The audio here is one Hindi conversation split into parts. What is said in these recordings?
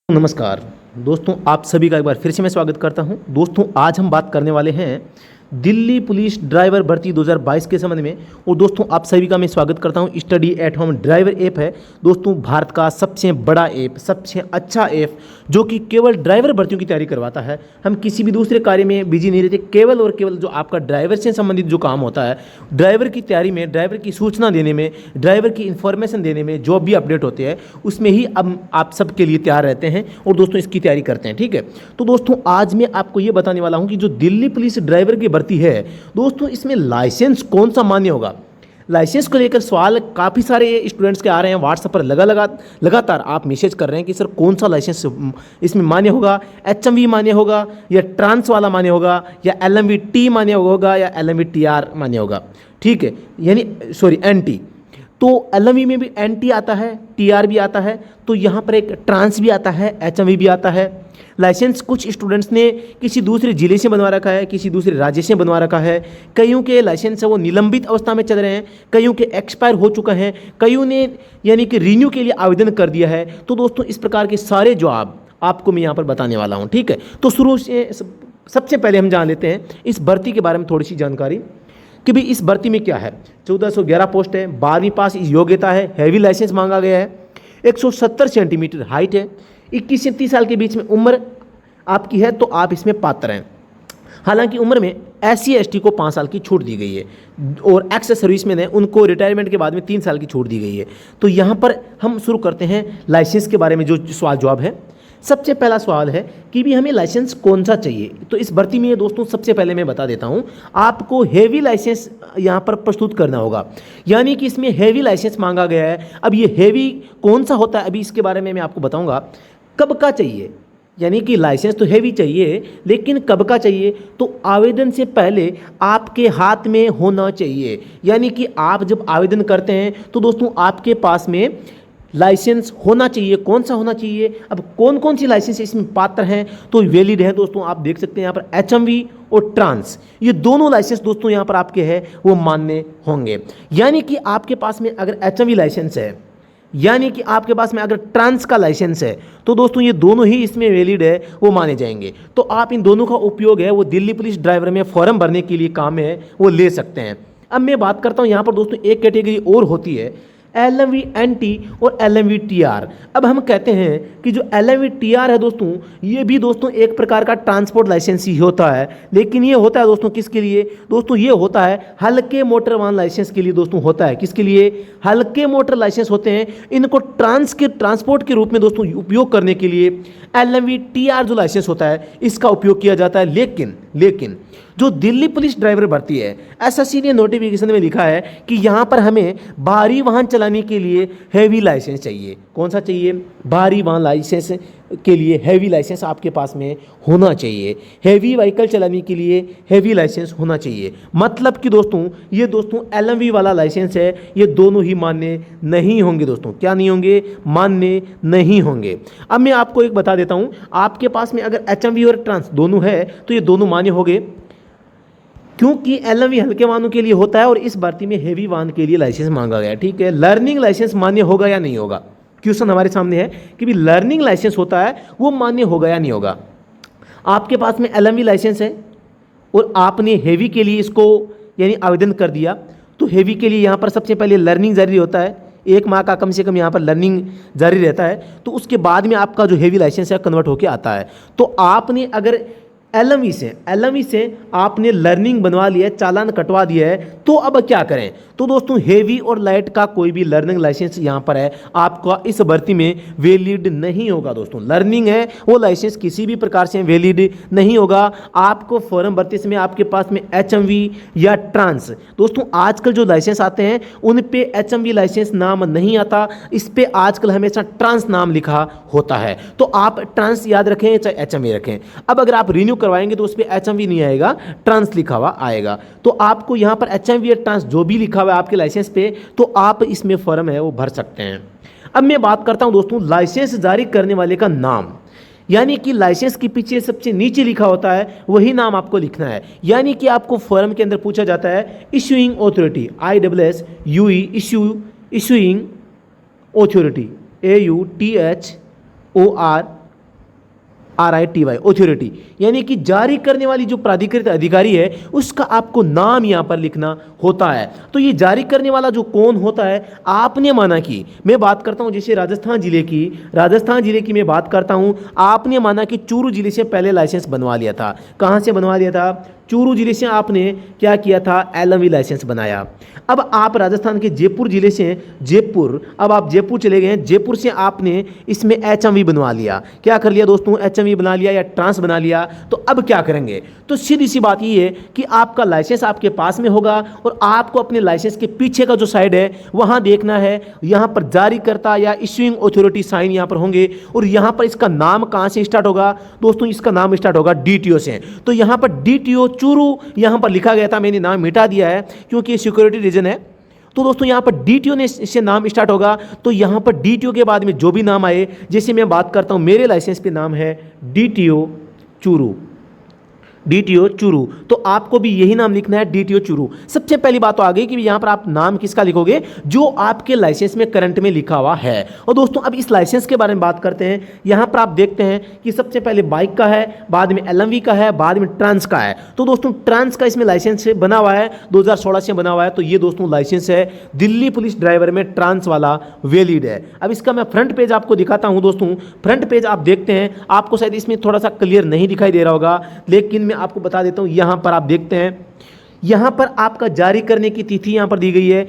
नमस्कार दोस्तों, आप सभी का एक बार फिर से मैं स्वागत करता हूं। दोस्तों, आज हम बात करने वाले हैं दिल्ली पुलिस ड्राइवर भर्ती 2022 के संबंध में। और दोस्तों, आप सभी का मैं स्वागत करता हूं। Study at home driver app है दोस्तों, भारत का सबसे बड़ा ऐप, सबसे अच्छा ऐप, जो कि केवल ड्राइवर भर्तियों की तैयारी करवाता है। हम किसी भी दूसरे कार्य में बिजी नहीं रहते, केवल और केवल जो आपका ड्राइवर से संबंधित जो काम होता है, ड्राइवर की तैयारी में, ड्राइवर की सूचना देने में, ड्राइवर की इन्फॉर्मेशन देने में, जो भी अपडेट होते हैं उसमें ही अब आप सबके लिए तैयार रहते हैं और दोस्तों इसकी तैयारी करते हैं। ठीक है, तो दोस्तों आज मैं आपको ये बताने वाला हूँ कि जो दिल्ली पुलिस ड्राइवर की भर्ती है दोस्तों, इसमें लाइसेंस कौन सा मान्य होगा। लाइसेंस को लेकर सवाल काफ़ी सारे स्टूडेंट्स के आ रहे हैं, व्हाट्सएप पर लगातार आप मैसेज कर रहे हैं कि सर कौन सा लाइसेंस इसमें मान्य होगा, एचएमवी मान्य होगा या ट्रांस वाला मान्य होगा या एलएमवीटी मान्य होगा या एलएमवीटीआर मान्य होगा। ठीक है, यानी सॉरी एनटी। तो एलएमवी में भी एनटी आता है, टीआर भी आता है, तो यहाँ पर एक ट्रांस भी आता है, एचएमवी भी आता है। लाइसेंस कुछ स्टूडेंट्स ने किसी दूसरे ज़िले से बनवा रखा है, किसी दूसरे राज्य से बनवा रखा है। कईयों के लाइसेंस है वो निलंबित अवस्था में चल रहे हैं, कईयों के एक्सपायर हो चुका हैं, कईयों ने यानी कि रिन्यू के लिए आवेदन कर दिया है। तो दोस्तों इस प्रकार के सारे जवाब आपको मैं यहाँ पर बताने वाला हूँ। ठीक है, तो शुरू से सबसे पहले हम जान लेते हैं इस भर्ती के बारे में थोड़ी सी जानकारी कि भाई इस भर्ती में क्या है। 1411 पोस्ट है, 12वीं पास योग्यता है, हैवी लाइसेंस मांगा गया है, 170 सेंटीमीटर हाइट है, 21 से 30 साल के बीच में उम्र आपकी है तो आप इसमें पात्र हैं। हालांकि उम्र में SC ST को 5 साल की छूट दी गई है और एक्स सर्विसमैन है उनको रिटायरमेंट के बाद में 3 साल की छूट दी गई है। तो यहाँ पर हम शुरू करते हैं लाइसेंस के बारे में जो सवाल जवाब है। सबसे पहला सवाल है कि भी हमें लाइसेंस कौन सा चाहिए। तो इस भर्ती में दोस्तों सबसे पहले मैं बता देता हूँ, आपको हेवी लाइसेंस यहाँ पर प्रस्तुत करना होगा, यानी कि इसमें हेवी लाइसेंस मांगा गया है। अब ये हेवी कौन सा होता है अभी इसके बारे में मैं आपको बताऊँगा। कब का चाहिए, यानी कि लाइसेंस तो हेवी चाहिए लेकिन कब का चाहिए, तो आवेदन से पहले आपके हाथ में होना चाहिए। यानी कि आप जब आवेदन करते हैं तो दोस्तों आपके पास में लाइसेंस होना चाहिए। कौन सा होना चाहिए, अब कौन कौन सी लाइसेंस इसमें पात्र हैं तो वैलिड है दोस्तों। आप देख सकते हैं यहाँ पर एचएमवी और ट्रांस, ये दोनों लाइसेंस दोस्तों यहाँ पर आपके हैं वो मान्य होंगे। यानी कि आपके पास में अगर एचएमवी लाइसेंस है, यानी कि आपके पास में अगर ट्रांस का लाइसेंस है, तो दोस्तों ये दोनों ही इसमें वैलिड है, वो माने जाएंगे। तो आप इन दोनों का उपयोग है वो दिल्ली पुलिस ड्राइवर में फॉर्म भरने के लिए काम है वो ले सकते हैं। अब मैं बात करता हूँ यहाँ पर दोस्तों एक कैटेगरी और होती है, LMVNT और LMVTR। अब हम कहते हैं कि जो LMVTR है दोस्तों, ये भी दोस्तों एक प्रकार का ट्रांसपोर्ट लाइसेंस ही होता है, लेकिन ये होता है दोस्तों किसके लिए, दोस्तों ये होता है हल्के मोटर वाहन लाइसेंस के लिए दोस्तों होता है। किसके लिए, हल्के मोटर लाइसेंस होते हैं, इनको ट्रांसपोर्ट के रूप में दोस्तों उपयोग करने के लिए LMVTR जो लाइसेंस होता है इसका उपयोग किया जाता है। लेकिन जो दिल्ली पुलिस ड्राइवर भर्ती है, SSC ने नोटिफिकेशन में लिखा है कि यहाँ पर हमें भारी वाहन चलाने के लिए हैवी लाइसेंस चाहिए। कौन सा चाहिए, भारी वाहन लाइसेंस के लिए हैवी लाइसेंस आपके पास में होना चाहिए। हैवी व्हीकल चलाने के लिए हैवी लाइसेंस होना चाहिए। मतलब कि दोस्तों ये दोस्तों LMV वाला लाइसेंस है, ये दोनों ही मान्य नहीं होंगे दोस्तों। क्या नहीं होंगे, मान्य नहीं होंगे। अब मैं आपको एक बता देता हूँ, आपके पास में अगर HMV और ट्रांस दोनों है तो ये दोनों मान्य होंगे, क्योंकि LMV हल्के वाहनों के लिए होता है और इस भर्ती में हेवी वाहन के लिए लाइसेंस मांगा गया है। ठीक है, लर्निंग लाइसेंस मान्य होगा या नहीं होगा, क्वेश्चन हमारे सामने है कि भी लर्निंग लाइसेंस होता है वो मान्य होगा या नहीं होगा। आपके पास में LMV लाइसेंस है और आपने हेवी के लिए इसको यानी आवेदन कर दिया, तो हेवी के लिए यहाँ पर सबसे पहले लर्निंग जारी होता है, 1 माह का कम से कम यहाँ पर लर्निंग जारी रहता है। तो उसके बाद में आपका जो हेवी लाइसेंस है कन्वर्ट होकर आता है। तो आपने अगर LMV से आपने लर्निंग बनवा लिया है, चालान कटवा दिया है, तो अब क्या करें। तो दोस्तों हेवी और लाइट का कोई भी लर्निंग लाइसेंस यहाँ पर है आपका इस भर्ती में वैलिड नहीं होगा दोस्तों। लर्निंग है वो लाइसेंस किसी भी प्रकार से वैलिड नहीं होगा। आपको फॉर्म भरते समय आपके पास में HMV या ट्रांस, दोस्तों आजकल जो लाइसेंस आते हैं उन पे HMV लाइसेंस नाम नहीं आता, इस पे आजकल हमेशा ट्रांस नाम लिखा होता है। तो आप ट्रांस याद रखें चाहे HMV रखें। अब अगर आप रिन्यू करवाएंगे तो उस पर HMV नहीं आएगा, ट्रांस लिखा हुआ आएगा। तो आपको यहाँ पर HMV या ट्रांस जो भी लिखा हुआ है आपके लाइसेंस पे, तो आप इसमें फॉर्म है वो भर सकते हैं। अब मैं बात करता हूं दोस्तों लाइसेंस जारी करने वाले का नाम, यानी कि लाइसेंस के पीछे सबसे नीचे लिखा होता है वही नाम आपको लिखना है। यानी कि आपको फॉर्म के अंदर पूछा जाता है issuing authority, ISSUE issuing authority, AUTHORITY RITY authority, यानी कि जारी करने वाली जो प्राधिकृत अधिकारी है उसका आपको नाम यहाँ पर लिखना होता है। तो ये जारी करने वाला जो कौन होता है, आपने माना कि मैं बात करता हूँ जैसे राजस्थान जिले की मैं बात करता हूँ, आपने माना कि चूरू जिले से पहले लाइसेंस बनवा लिया था। कहाँ से बनवा लिया था? चूरू जिले से आपने क्या किया था? LMV लाइसेंस बनाया। अब आप राजस्थान के जयपुर जिले से अब आप जयपुर चले गए, जयपुर से आपने इसमें HMV बनवा लिया। क्या कर लिया दोस्तों? HMV बना लिया या ट्रांस बना लिया। तो अब क्या करेंगे? तो सीधी सी बात ये है कि आपका लाइसेंस आपके पास में होगा और आपको अपने लाइसेंस के पीछे का जो साइड है वहाँ देखना है, यहाँ पर जारीकर्ता या इश्यूइंग ऑथोरिटी साइन यहाँ पर होंगे और यहाँ पर इसका नाम कहाँ से स्टार्ट होगा दोस्तों? इसका नाम स्टार्ट होगा DTO से। तो यहाँ पर DTO चूरू यहाँ पर लिखा गया था, मैंने नाम मिटा दिया है क्योंकि सिक्योरिटी रीजन है। तो दोस्तों यहाँ पर DTO ने इससे नाम स्टार्ट होगा, तो यहाँ पर DTO के बाद में जो भी नाम आए, जैसे मैं बात करता हूँ मेरे लाइसेंस पे नाम है DTO चूरू, तो आपको भी यही नाम लिखना है, DTO चूरू। सबसे पहली बात तो आ गई कि यहाँ पर आप नाम किसका लिखोगे? जो आपके लाइसेंस में करंट में लिखा हुआ है। और दोस्तों अब इस लाइसेंस के बारे में बात करते हैं। यहाँ पर आप देखते हैं कि सबसे पहले बाइक का है, बाद में LMV का है, बाद में ट्रांस का है। तो दोस्तों ट्रांस का इसमें लाइसेंस बना हुआ है, 2016 से बना हुआ है। तो ये दोस्तों लाइसेंस है दिल्ली पुलिस ड्राइवर में, ट्रांस वाला वैलिड है। अब इसका मैं फ्रंट पेज आपको दिखाता हूँ दोस्तों। फ्रंट पेज आप देखते हैं, आपको शायद इसमें थोड़ा सा क्लियर नहीं दिखाई दे रहा होगा, लेकिन मैं आपको बता देता हूं। यहां पर आप देखते हैं, यहां पर आपका जारी करने की तिथि यहां पर दी गई है,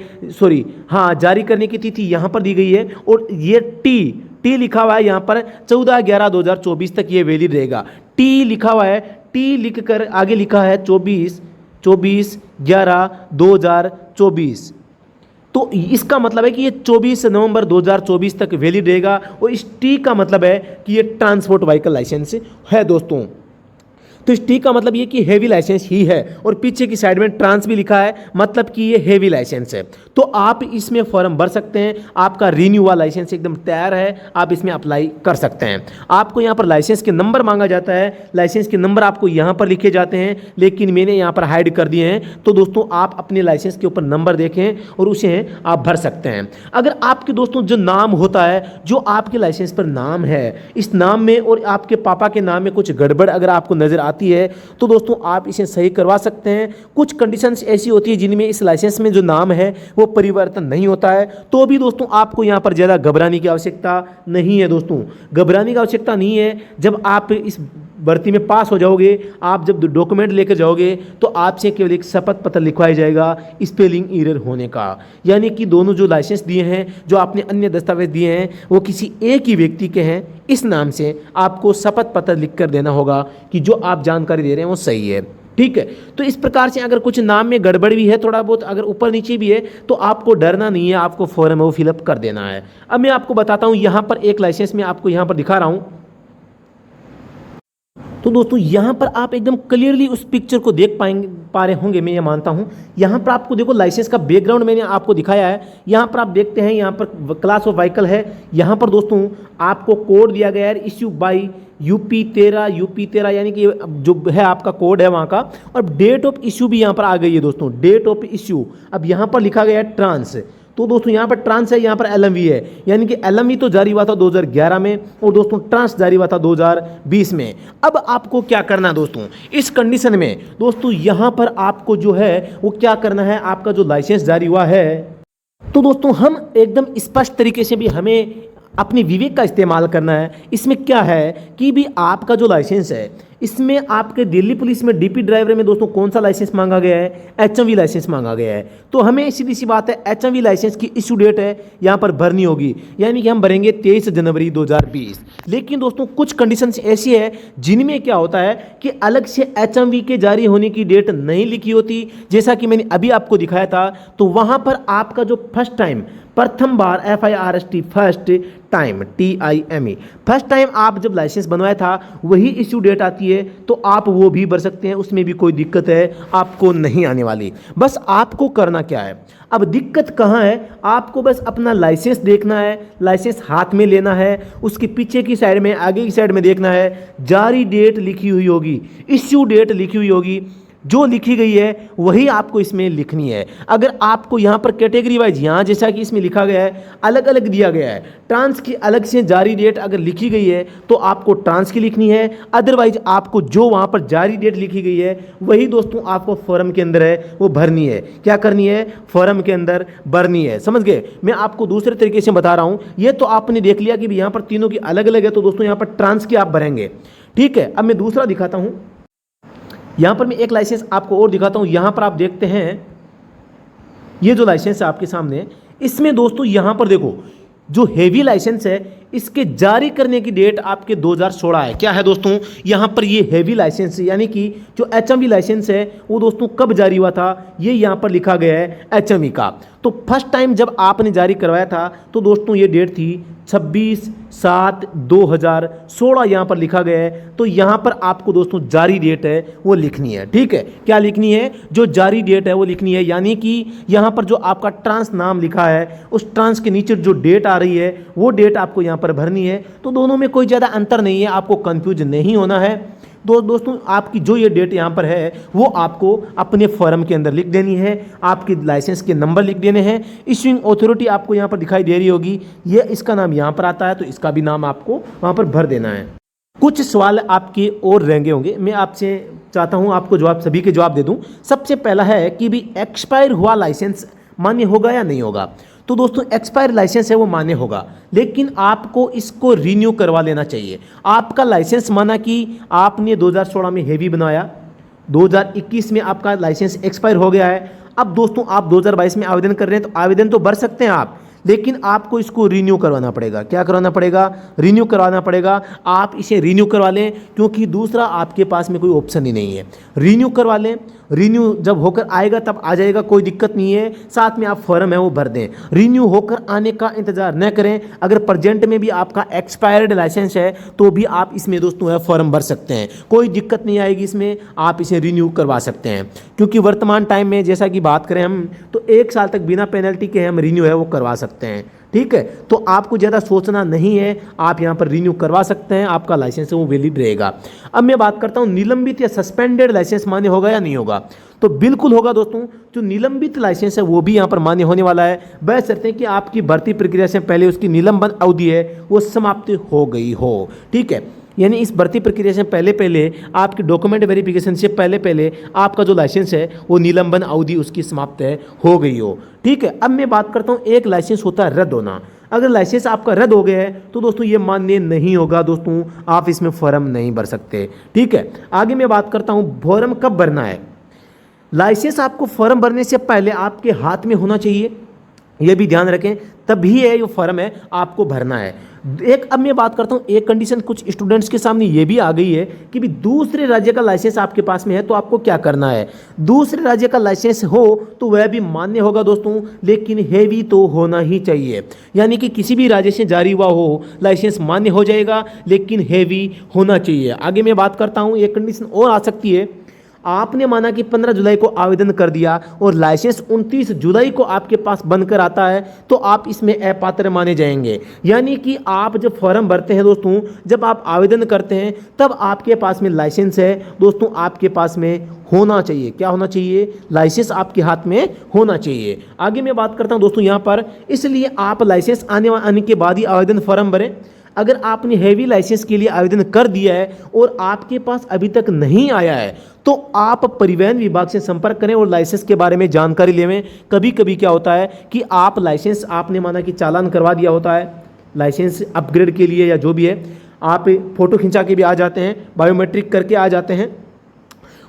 जारी करने की तिथि यहां पर दी गई है और ये टी लिखा हुआ है यहां पर 14/11/2024 तक ये वैलिड रहेगा। टी लिखा हुआ है, टी लिखकर आगे लिखा है 24/11/2024। तो इसका मतलब है कि ये 24 नवंबर 2024 तक वैलिड रहेगा और इस टी का मतलब है कि ये ट्रांसपोर्ट व्हीकल लाइसेंस है दोस्तों। तो इस टी का मतलब ये कि हेवी लाइसेंस ही है और पीछे की साइड में ट्रांस भी लिखा है, मतलब कि ये हेवी लाइसेंस है। तो आप इसमें फॉर्म भर सकते हैं, आपका रिन्यू हुआ लाइसेंस एकदम तैयार है, आप इसमें अप्लाई कर सकते हैं। आपको यहाँ पर लाइसेंस के नंबर मांगा जाता है, लाइसेंस के नंबर आपको यहाँ पर लिखे जाते हैं, लेकिन मैंने यहाँ पर हाइड कर दिए हैं। तो दोस्तों आप अपने लाइसेंस के ऊपर नंबर देखें और उसे आप भर सकते हैं। अगर आपके दोस्तों जो नाम होता है, जो आपके लाइसेंस पर नाम है, इस नाम में और आपके पापा के नाम में कुछ गड़बड़ अगर आपको नजर आती है तो दोस्तों आप इसे सही करवा सकते हैं। कुछ कंडीशंस ऐसी होती है जिनमें इस लाइसेंस में जो नाम है वो परिवर्तन नहीं होता है, तो भी दोस्तों आपको यहां पर ज़्यादा घबराने की आवश्यकता नहीं है। दोस्तों घबराने की आवश्यकता नहीं है। जब आप इस भर्ती में पास हो जाओगे, आप जब डॉक्यूमेंट लेकर जाओगे तो आपसे केवल एक शपथ पत्र लिखवाया जाएगा स्पेलिंग एरर होने का, यानी कि दोनों जो लाइसेंस दिए हैं, जो आपने अन्य दस्तावेज दिए हैं, वो किसी एक ही व्यक्ति के हैं। इस नाम से आपको शपथ पत्र लिख कर देना होगा कि जो आप जानकारी दे रहे हैं वो सही है। ठीक है, तो इस प्रकार से अगर कुछ नाम में गड़बड़ भी है, थोड़ा बहुत अगर ऊपर नीचे भी है, तो आपको डरना नहीं है, आपको फॉर्म वो फिलअप कर देना है। अब मैं आपको बताता हूँ, यहाँ पर एक लाइसेंस में आपको यहाँ पर दिखा रहा हूँ। तो दोस्तों यहाँ पर आप एकदम क्लियरली उस पिक्चर को देख पा रहे होंगे, मैं ये मानता हूँ। यहाँ पर आपको देखो लाइसेंस का बैकग्राउंड मैंने आपको दिखाया है। यहाँ पर आप देखते हैं, यहाँ पर क्लास ऑफ व्हीकल है। यहाँ पर दोस्तों आपको कोड दिया गया है, इश्यू बाई यूपी 13 यानी कि जो है आपका कोड है वहाँ का, और डेट ऑफ इश्यू भी यहाँ पर आ गई है दोस्तों, डेट ऑफ इश्यू। अब यहाँ पर लिखा गया है ट्रांस, तो दोस्तों यहाँ पर ट्रांस है, यहाँ पर LMV है, यानी कि LMV तो जारी हुआ था 2011 में और दोस्तों ट्रांस जारी हुआ था 2020 में। अब आपको क्या करना है दोस्तों इस कंडीशन में? दोस्तों यहाँ पर आपको जो है वो क्या करना है, आपका जो लाइसेंस जारी हुआ है, तो दोस्तों हम एकदम स्पष्ट तरीके से भी हमें अपने विवेक का इस्तेमाल करना है। इसमें क्या है कि भी आपका जो लाइसेंस है, इसमें आपके दिल्ली पुलिस में DP ड्राइवर में दोस्तों कौन सा लाइसेंस मांगा गया है? HMV लाइसेंस मांगा गया है। तो हमें सीधी सी बात है, HMV लाइसेंस की इशू डेट है यहाँ पर भरनी होगी, यानी कि हम भरेंगे 23 जनवरी 2020। लेकिन दोस्तों कुछ कंडीशंस ऐसी है जिनमें क्या होता है कि अलग से HMV के जारी होने की डेट नहीं लिखी होती, जैसा कि मैंने अभी आपको दिखाया था। तो वहाँ पर आपका जो फर्स्ट टाइम, प्रथम बार, FIRST first time, TIME first time आप जब लाइसेंस बनवाया था वही इश्यू डेट आती है, तो आप वो भी भर सकते हैं, उसमें भी कोई दिक्कत है आपको नहीं आने वाली। बस आपको करना क्या है, अब दिक्कत कहाँ है, आपको बस अपना लाइसेंस देखना है, लाइसेंस हाथ में लेना है, उसके पीछे की साइड में, आगे की साइड में देखना है, जारी डेट लिखी हुई होगी, इश्यू डेट लिखी हुई होगी, जो लिखी गई है वही आपको इसमें लिखनी है। अगर आपको यहाँ पर कैटेगरी वाइज, यहाँ जैसा कि इसमें लिखा गया है अलग अलग दिया गया है, ट्रांस की अलग से जारी डेट अगर लिखी गई है तो आपको ट्रांस की लिखनी है, अदरवाइज आपको जो वहाँ पर जारी डेट लिखी गई है वही दोस्तों आपको फॉर्म के अंदर है वो भरनी है। क्या करनी है? फॉर्म के अंदर भरनी है। समझ गए? मैं आपको दूसरे तरीके से बता रहा हूँ। ये तो आपने देख लिया कि यहाँ पर तीनों की अलग अलग है, तो दोस्तों यहाँ पर ट्रांस की आप भरेंगे। ठीक है, अब मैं दूसरा दिखाता हूँ। यहाँ पर मैं एक लाइसेंस आपको और दिखाता हूँ। यहाँ पर आप देखते हैं ये जो लाइसेंस है आपके सामने, इसमें दोस्तों यहाँ पर देखो जो हेवी लाइसेंस है इसके जारी करने की डेट आपके 2016 है। क्या है दोस्तों? यहाँ पर ये हेवी लाइसेंस यानी कि जो HMV लाइसेंस है वो दोस्तों कब जारी हुआ था, ये यहाँ पर लिखा गया है HMV का। तो फर्स्ट टाइम जब आपने जारी करवाया था तो दोस्तों ये डेट थी 26/7/2016 यहाँ पर लिखा गया है। तो यहाँ पर आपको दोस्तों जारी डेट है वो लिखनी है। ठीक है, क्या लिखनी है? जो जारी डेट है वो लिखनी है, यानी कि यहाँ पर जो आपका ट्रांस नाम लिखा है उस ट्रांस के नीचे जो डेट आ रही है वो डेट आपको यहाँ पर भरनी है। तो दोनों में कोई ज़्यादा अंतर नहीं है, आपको कंफ्यूज नहीं होना है। दोस्तों आपकी जो ये डेट यहाँ पर है वो आपको अपने फॉर्म के अंदर लिख देनी है, आपके लाइसेंस के नंबर लिख देने हैं। इश्यूइंग अथॉरिटी आपको यहाँ पर दिखाई दे रही होगी, ये इसका नाम यहाँ पर आता है तो इसका भी नाम आपको वहाँ पर भर देना है। कुछ सवाल आपके और रहेंगे होंगे, मैं आपसे चाहता हूँ आपको जवाब सभी के जवाब दे दूँ। सबसे पहला है कि भी एक्सपायर हुआ लाइसेंस मान्य होगा या नहीं होगा। तो दोस्तों एक्सपायर लाइसेंस है वो मान्य होगा, लेकिन आपको इसको रीन्यू करवा लेना चाहिए। आपका लाइसेंस माना कि आपने 2016 में हेवी बनाया, 2021 में आपका लाइसेंस एक्सपायर हो गया है। अब दोस्तों आप 2022 में आवेदन कर रहे हैं तो आवेदन तो भर सकते हैं आप, लेकिन आपको इसको रीन्यू करवाना पड़ेगा। क्या करवाना पड़ेगा? रीन्यू करवाना पड़ेगा। आप इसे रीन्यू करवा लें, क्योंकि दूसरा आपके पास में कोई ऑप्शन ही नहीं है। रीन्यू करवा लें, रीन्यू जब होकर आएगा तब आ जाएगा, कोई दिक्कत नहीं है। साथ में आप फॉर्म है वो भर दें। रीन्यू होकर आने का इंतजार न करें। अगर प्रेजेंट में भी आपका एक्सपायर्ड लाइसेंस है तो भी आप इसमें दोस्तों है फॉर्म भर सकते हैं, कोई दिक्कत नहीं आएगी इसमें, आप इसे रीन्यू करवा सकते हैं। क्योंकि वर्तमान टाइम में जैसा कि बात करें हम तो 1 साल तक बिना पेनल्टी के हम रीन्यू है वो करवा सकते हैं। ठीक है, तो आपको ज़्यादा सोचना नहीं है, आप यहाँ पर रीन्यू करवा सकते हैं, आपका लाइसेंस है वो वैलिड रहेगा। अब मैं बात करता हूँ निलंबित या सस्पेंडेड लाइसेंस मान्य होगा या नहीं होगा। तो बिल्कुल होगा दोस्तों, जो निलंबित लाइसेंस है वो भी यहाँ पर मान्य होने वाला है, बशर्ते कि आपकी भर्ती प्रक्रिया से पहले उसकी निलंबन अवधि है वो समाप्त हो गई हो। ठीक है, यानी इस भर्ती प्रक्रिया से पहले आपकी डॉक्यूमेंट वेरिफिकेशन से पहले आपका जो लाइसेंस है वो निलंबन अवधि उसकी समाप्त है हो गई हो। ठीक है, अब मैं बात करता हूँ एक लाइसेंस होता है रद्द होना। अगर लाइसेंस आपका रद्द हो गया है तो दोस्तों ये मान्य नहीं होगा, दोस्तों आप इसमें फॉर्म नहीं भर सकते। ठीक है, आगे मैं बात करता हूँ फॉर्म कब भरना है। लाइसेंस आपको फॉर्म भरने से पहले आपके हाथ में होना चाहिए, ये भी ध्यान रखें, तभी है जो फॉर्म है आपको भरना है। अब मैं बात करता हूँ एक कंडीशन कुछ स्टूडेंट्स के सामने ये भी आ गई है कि भी दूसरे राज्य का लाइसेंस आपके पास में है तो आपको क्या करना है। दूसरे राज्य का लाइसेंस हो तो वह भी मान्य होगा दोस्तों, लेकिन हेवी तो होना ही चाहिए। यानी कि किसी भी राज्य से जारी हुआ हो लाइसेंस मान्य हो जाएगा, लेकिन हेवी होना चाहिए। आगे मैं बात करता हूँ एक कंडीशन और आ सकती है। आपने माना कि 15 जुलाई को आवेदन कर दिया और लाइसेंस 29 जुलाई को आपके पास बनकर आता है तो आप इसमें अपात्र माने जाएंगे। यानी कि आप जब फॉर्म भरते हैं दोस्तों, जब आप आवेदन करते हैं तब आपके पास में लाइसेंस है दोस्तों, आपके पास में होना चाहिए। क्या होना चाहिए? लाइसेंस आपके हाथ में होना चाहिए। आगे मैं बात करता हूं दोस्तों यहाँ पर, इसलिए आप लाइसेंस आने के बाद ही आवेदन फॉर्म भरें। अगर आपने हेवी लाइसेंस के लिए आवेदन कर दिया है और आपके पास अभी तक नहीं आया है तो आप परिवहन विभाग से संपर्क करें और लाइसेंस के बारे में जानकारी लें। कभी कभी क्या होता है कि आप लाइसेंस आपने माना कि चालान करवा दिया होता है लाइसेंस अपग्रेड के लिए या जो भी है, आप फ़ोटो खिंचा के भी आ जाते हैं, बायोमेट्रिक करके आ जाते हैं,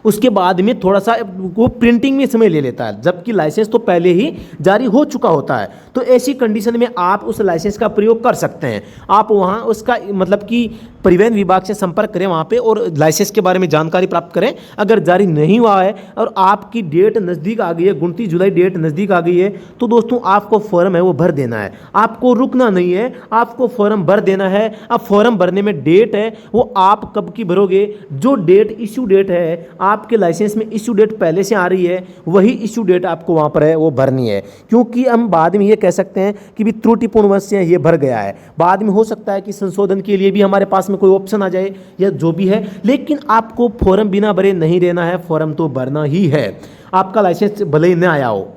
उसके बाद में थोड़ा सा वो प्रिंटिंग में समय ले लेता है, जबकि लाइसेंस तो पहले ही जारी हो चुका होता है। तो ऐसी कंडीशन में आप उस लाइसेंस का प्रयोग कर सकते हैं। आप वहाँ उसका मतलब कि परिवहन विभाग से संपर्क करें वहाँ पे और लाइसेंस के बारे में जानकारी प्राप्त करें। अगर जारी नहीं हुआ है और आपकी डेट नज़दीक आ गई है, 29 जुलाई डेट नज़दीक आ गई है, तो दोस्तों आपको फॉर्म है वो भर देना है, आपको रुकना नहीं है, आपको फॉर्म भर देना है। अब फॉर्म भरने में डेट है वो आप कब की भरोगे, जो डेट इश्यू डेट है आपके लाइसेंस में इश्यू डेट पहले से आ रही है, वही इश्यू डेट आपको वहाँ पर है वो भरनी है। क्योंकि हम बाद में ये कह सकते हैं कि भी त्रुटिपूर्णवश से ये भर गया है, बाद में हो सकता है कि संशोधन के लिए भी हमारे पास में कोई ऑप्शन आ जाए या जो भी है, लेकिन आपको फॉर्म बिना भरे नहीं रहना है, फॉर्म तो भरना ही है। आपका लाइसेंस भले ही न आया हो,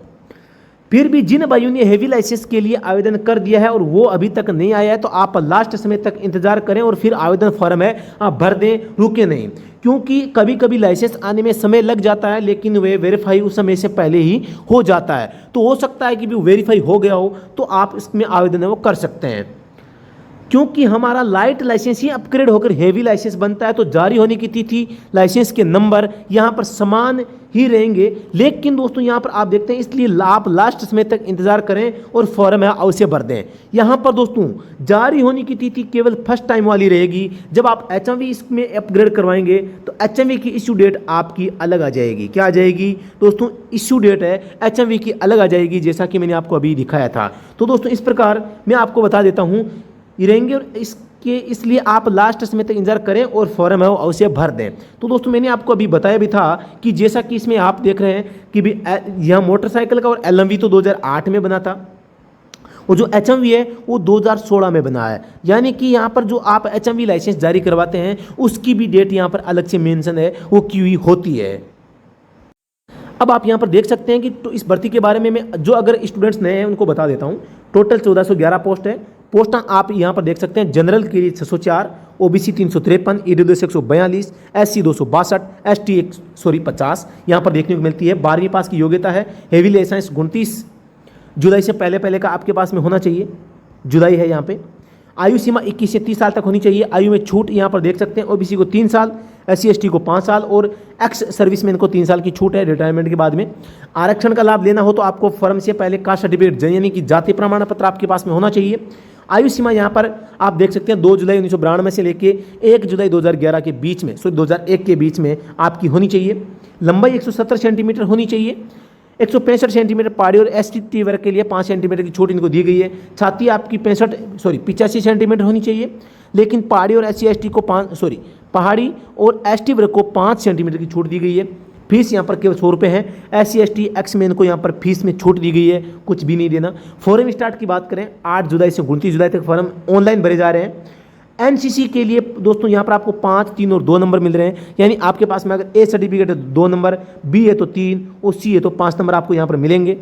फिर भी जिन भाइयों ने हेवी लाइसेंस के लिए आवेदन कर दिया है और वो अभी तक नहीं आया है, तो आप लास्ट समय तक इंतजार करें और फिर आवेदन फॉर्म है आप भर दें, रुके नहीं। क्योंकि कभी कभी लाइसेंस आने में समय लग जाता है, लेकिन वे वेरीफाई उस समय से पहले ही हो जाता है। तो हो सकता है कि भी वेरीफाई हो गया हो तो आप इसमें आवेदन है वो कर सकते हैं। क्योंकि हमारा लाइट लाइसेंस ही अपग्रेड होकर हेवी लाइसेंस बनता है, तो जारी होने की तिथि, लाइसेंस के नंबर यहाँ पर समान ही रहेंगे। लेकिन दोस्तों यहाँ पर आप देखते हैं, इसलिए आप लास्ट समय तक इंतजार करें और फॉर्म है अवश्य भर दें। यहाँ पर दोस्तों जारी होने की तिथि केवल फर्स्ट टाइम वाली रहेगी। जब आप HMV इसमें अपग्रेड करवाएंगे तो HMV की इश्यू डेट आपकी अलग आ जाएगी। क्या आ जाएगी दोस्तों? इश्यू डेट है HMV की अलग आ जाएगी, जैसा कि मैंने आपको अभी दिखाया था। तो दोस्तों इस प्रकार मैं आपको बता देता हूँ रहेंगे, और इसके इसलिए आप लास्ट समय तक इंतजार करें और फॉर्म है वो अवश्य भर दें। तो दोस्तों मैंने आपको अभी बताया भी था कि जैसा कि इसमें आप देख रहे हैं कि भी यह मोटरसाइकिल का और LMV तो 2008 में बना था, और जो HMV है वो 2016 में बना है। यानी कि यहाँ पर जो आप HMV लाइसेंस जारी करवाते हैं उसकी भी डेट यहाँ पर अलग से मेंशन है वो की हुई होती है। अब आप यहाँ पर देख सकते हैं कि तो इस भर्ती के बारे में मैं जो अगर स्टूडेंट्स नए हैं उनको बता देता हूँ। टोटल 1411 पोस्ट है। पोस्टां आप यहाँ पर देख सकते हैं, जनरल के लिए 604, OBC 353, EWS 142, SC 262, ST 50 यहाँ पर देखने को मिलती है। 12वीं पास की योग्यता है। हेवी लाइसेंस 29 जुलाई से पहले का आपके पास में होना चाहिए, जुलाई है यहाँ पे। आयु सीमा 21 से 30 साल तक होनी चाहिए। आयु में छूट यहाँ पर देख सकते हैं, OBC को 3 साल, SC ST को 5 साल और एक्स सर्विसमैन को 3 साल की छूट है रिटायरमेंट के बाद में। आरक्षण का लाभ लेना हो तो आपको फर्म से पहले कास्ट सर्टिफिकेट यानी कि जाति प्रमाण पत्र आपके पास में होना चाहिए। आयु सीमा यहाँ पर आप देख सकते हैं 2 जुलाई 1992 से लेके 1 जुलाई 2011 के बीच में, 2001 के बीच में आपकी होनी चाहिए। लंबाई 170 सेंटीमीटर होनी चाहिए। 165 सेंटीमीटर पहाड़ी और ST वर्ग के लिए 5 सेंटीमीटर की छूट इनको दी गई है। छाती आपकी 85 सेंटीमीटर होनी चाहिए, लेकिन पहाड़ी और SC पहाड़ी और ST वर्ग को 5 सेंटीमीटर की छूट दी गई है। फीस यहाँ पर केवल 100 रुपये है। SC ST एक्समैन को यहाँ पर फीस में छूट दी गई है, कुछ भी नहीं देना। फॉर्म स्टार्ट की बात करें 8 जुलाई से 29 जुलाई तक फॉर्म ऑनलाइन भरे जा रहे हैं। NCC के लिए दोस्तों यहाँ पर आपको 5, 3 और 2 नंबर मिल रहे हैं। यानी आपके पास में अगर A सर्टिफिकेट है तो 2 नंबर, B है तो 3 और C है तो 5 नंबर आपको यहाँ पर मिलेंगे।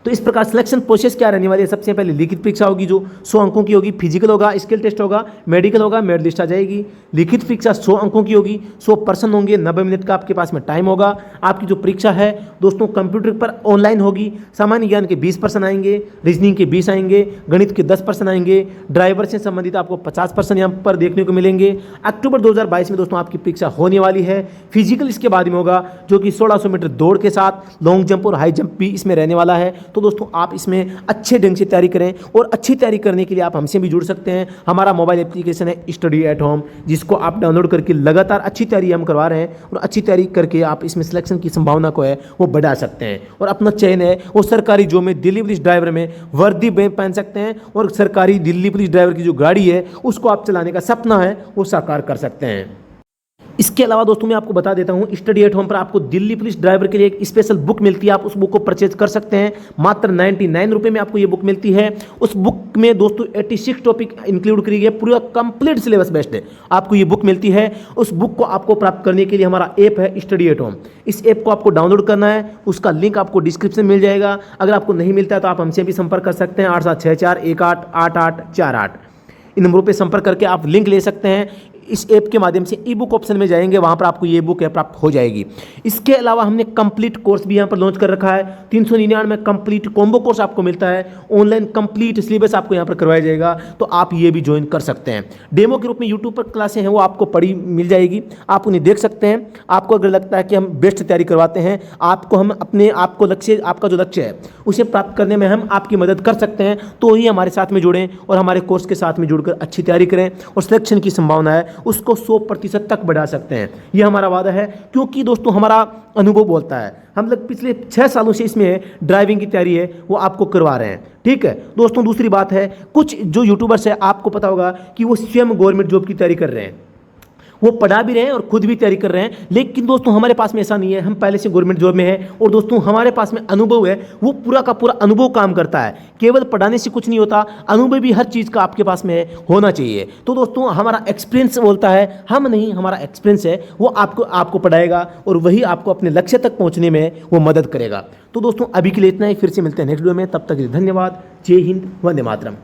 तो इस प्रकार सिलेक्शन प्रोसेस क्या रहने वाली है? सबसे पहले लिखित परीक्षा होगी जो 100 अंकों की होगी, फिजिकल होगा, स्किल टेस्ट होगा, मेडिकल होगा, मेरिट लिस्ट आ जाएगी। लिखित परीक्षा 100 अंकों की होगी, 100 पर्सन होंगे, 90 मिनट का आपके पास में टाइम होगा। आपकी जो परीक्षा है दोस्तों कंप्यूटर पर ऑनलाइन होगी। सामान्य ज्ञान के 20 पर्सन आएंगे, रीजनिंग के 20 आएंगे, गणित के 10 पर्सन आएंगे, ड्राइवर से संबंधित आपको 50 पर्सन यहाँ पर देखने को मिलेंगे। अक्टूबर 2022 में दोस्तों आपकी परीक्षा होने वाली है। फिजिकल इसके बाद में होगा जो कि 1600 मीटर दौड़ के साथ लॉन्ग जंप और हाई जंप भी इसमें रहने वाला है। तो दोस्तों आप इसमें अच्छे ढंग से तैयारी करें, और अच्छी तैयारी करने के लिए आप हमसे भी जुड़ सकते हैं। हमारा मोबाइल एप्लीकेशन है स्टडी एट होम, जिसको आप डाउनलोड करके लगातार अच्छी तैयारी हम करवा रहे हैं, और अच्छी तैयारी करके आप इसमें सिलेक्शन की संभावना को है वो बढ़ा सकते हैं, और अपना चयन है वो सरकारी जॉब में दिल्ली पुलिस ड्राइवर में वर्दी पहन सकते हैं, और सरकारी दिल्ली पुलिस ड्राइवर की जो गाड़ी है उसको आप चलाने का सपना है वो साकार कर सकते हैं। इसके अलावा दोस्तों मैं आपको बता देता हूं, स्टडी एट होम पर आपको दिल्ली पुलिस ड्राइवर के लिए एक स्पेशल बुक मिलती है। आप उस बुक को परचेज कर सकते हैं, मात्र 99 रुपये में आपको ये बुक मिलती है। उस बुक में दोस्तों 86 टॉपिक इंक्लूड करी गई है, पूरा कंप्लीट सिलेबस बेस्ड है, आपको ये बुक मिलती है। उस बुक को आपको प्राप्त करने के लिए हमारा ऐप है स्टडी एट होम। इस ऐप को आपको डाउनलोड करना है, उसका लिंक आपको डिस्क्रिप्शन में मिल जाएगा। अगर आपको नहीं मिलता है तो आप हमसे भी संपर्क कर सकते हैं, 8764188848 इन नंबरों पर संपर्क करके आप लिंक ले सकते हैं। इस ऐप के माध्यम से ई बुक ऑप्शन में जाएंगे, वहाँ पर आपको ये बुक है प्राप्त हो जाएगी। इसके अलावा हमने कंप्लीट कोर्स भी यहाँ पर लॉन्च कर रखा है। 399 में कंप्लीट कॉम्बो कोर्स आपको मिलता है, ऑनलाइन कंप्लीट सिलेबस आपको यहाँ पर करवाया जाएगा, तो आप ये भी ज्वाइन कर सकते हैं। डेमो के रूप में यूट्यूब पर क्लासें हैं वो आपको पढ़ी मिल जाएगी, आप उन्हें देख सकते हैं। आपको अगर लगता है कि हम बेस्ट तैयारी करवाते हैं, आपको हम अपने आपको लक्ष्य, आपका जो लक्ष्य है उसे प्राप्त करने में हम आपकी मदद कर सकते हैं, तो ही हमारे साथ में जुड़ें और हमारे कोर्स के साथ में जुड़कर अच्छी तैयारी करें, और सिलेक्शन की संभावना है उसको 100% तक बढ़ा सकते हैं। यह हमारा वादा है, क्योंकि दोस्तों हमारा अनुभव बोलता है। हम लोग पिछले 6 सालों से इसमें ड्राइविंग की तैयारी है वो आपको करवा रहे हैं, ठीक है दोस्तों। दूसरी बात है, कुछ जो यूट्यूबर्स है आपको पता होगा कि वो स्वयं गवर्नमेंट जॉब की तैयारी कर रहे हैं, वो पढ़ा भी रहे हैं और खुद भी तैयारी कर रहे हैं। लेकिन दोस्तों हमारे पास में ऐसा नहीं है, हम पहले से गवर्नमेंट जॉब में हैं और दोस्तों हमारे पास में अनुभव है, वो पूरा का पूरा अनुभव काम करता है। केवल पढ़ाने से कुछ नहीं होता, अनुभव भी हर चीज़ का आपके पास में होना चाहिए। तो दोस्तों हमारा एक्सपीरियंस बोलता है, हम नहीं, हमारा एक्सपीरियंस है वो आपको पढ़ाएगा और वही आपको अपने लक्ष्य तक पहुंचने में वो मदद करेगा। तो दोस्तों अभी के लिए इतना ही, फिर से मिलते हैं नेक्स्ट वीडियो में, तब तक के लिए धन्यवाद। जय हिंद, वंदे मातरम।